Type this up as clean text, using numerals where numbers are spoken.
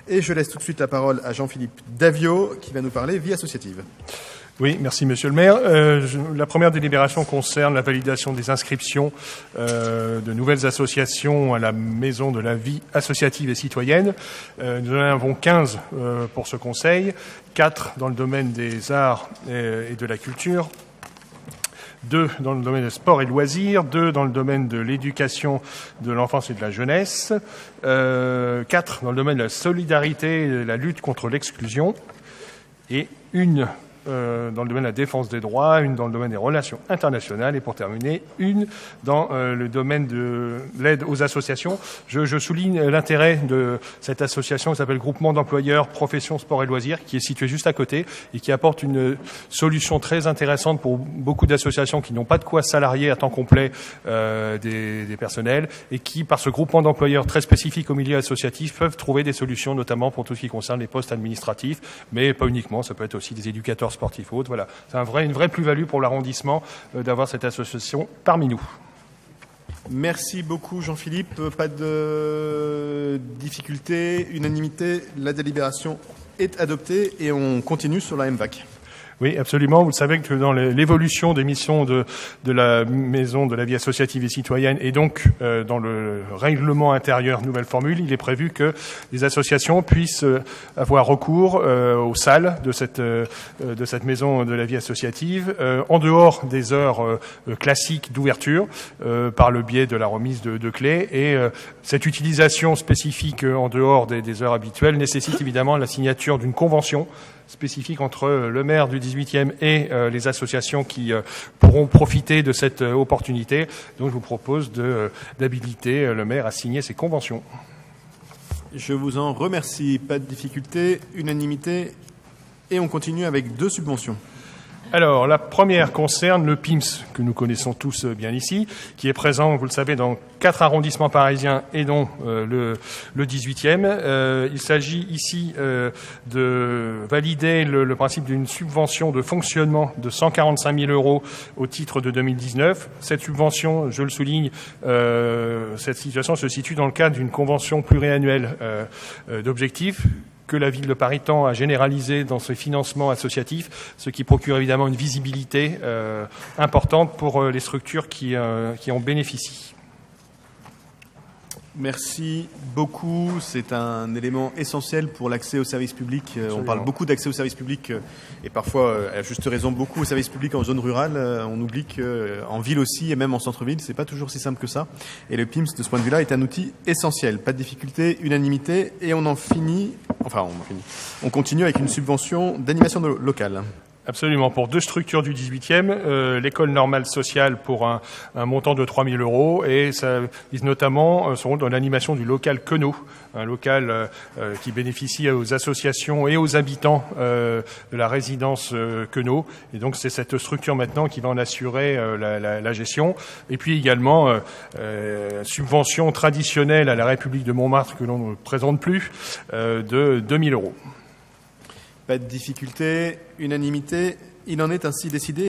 Et je laisse tout de suite la parole à Jean-Philippe Davio, qui va nous parler vie associative. Oui, merci Monsieur le maire. La première délibération concerne la validation des inscriptions de nouvelles associations à la Maison de la vie associative et citoyenne. Nous en avons 15 pour ce conseil, 4 dans le domaine des arts et de la culture, 2 dans le domaine des sports et loisirs, 2 dans le domaine de l'éducation de l'enfance et de la jeunesse, 4 dans le domaine de la solidarité et de la lutte contre l'exclusion, et 1 dans le domaine de la défense des droits, 1 dans le domaine des relations internationales et pour terminer, 1 dans le domaine de l'aide aux associations. Je souligne l'intérêt de cette association qui s'appelle Groupement d'employeurs Professions, Sport et Loisirs, qui est située juste à côté et qui apporte une solution très intéressante pour beaucoup d'associations qui n'ont pas de quoi salarier à temps complet des personnels et qui, par ce groupement d'employeurs très spécifique au milieu associatif, peuvent trouver des solutions, notamment pour tout ce qui concerne les postes administratifs, mais pas uniquement, ça peut être aussi des éducateurs sportifs ou autres. Voilà, c'est une vraie plus-value pour l'arrondissement d'avoir cette association parmi nous. Merci beaucoup Jean-Philippe. Pas de difficulté, unanimité, la délibération est adoptée et on continue sur la MVAC. Oui, absolument. Vous le savez que dans l'évolution des missions de la Maison de la vie associative et citoyenne et donc dans le règlement intérieur nouvelle formule, il est prévu que les associations puissent avoir recours aux salles de cette Maison de la vie associative en dehors des heures classiques d'ouverture par le biais de la remise de clés. Et cette utilisation spécifique en dehors des heures habituelles nécessite évidemment la signature d'une convention spécifique entre le maire du 18e et les associations qui pourront profiter de cette opportunité. Donc je vous propose d'habiliter le maire à signer ces conventions. Je vous en remercie. Pas de difficulté, unanimité. Et on continue avec 2 subventions. Alors, la première concerne le PIMS, que nous connaissons tous bien ici, qui est présent, vous le savez, dans 4 arrondissements parisiens et dont le 18e. Il s'agit ici de valider le principe d'une subvention de fonctionnement de 145 000 € au titre de 2019. Cette subvention, je le souligne, cette situation se situe dans le cadre d'une convention pluriannuelle d'objectifs que la Ville de Paris tend à généraliser dans ses financements associatifs, ce qui procure évidemment une visibilité importante pour les structures qui en bénéficient. Merci beaucoup. C'est un élément essentiel pour l'accès aux services publics. Absolument. On parle beaucoup d'accès aux services publics et parfois, à juste raison, beaucoup aux services publics en zone rurale. On oublie qu'en ville aussi et même en centre-ville, c'est pas toujours si simple que ça. Et le PIMS, de ce point de vue-là, est un outil essentiel. Pas de difficulté, unanimité et on continue avec une subvention d'animation locale. Absolument. Pour 2 structures du 18e, l'école normale sociale pour un montant de 3 000 € et ça vise notamment son rôle dans l'animation du local Queneau, un local qui bénéficie aux associations et aux habitants de la résidence Queneau. Et donc c'est cette structure maintenant qui va en assurer la gestion. Et puis également subvention traditionnelle à la République de Montmartre que l'on ne présente plus de 2 000 €. Pas de difficulté, unanimité. Il en est ainsi décidé.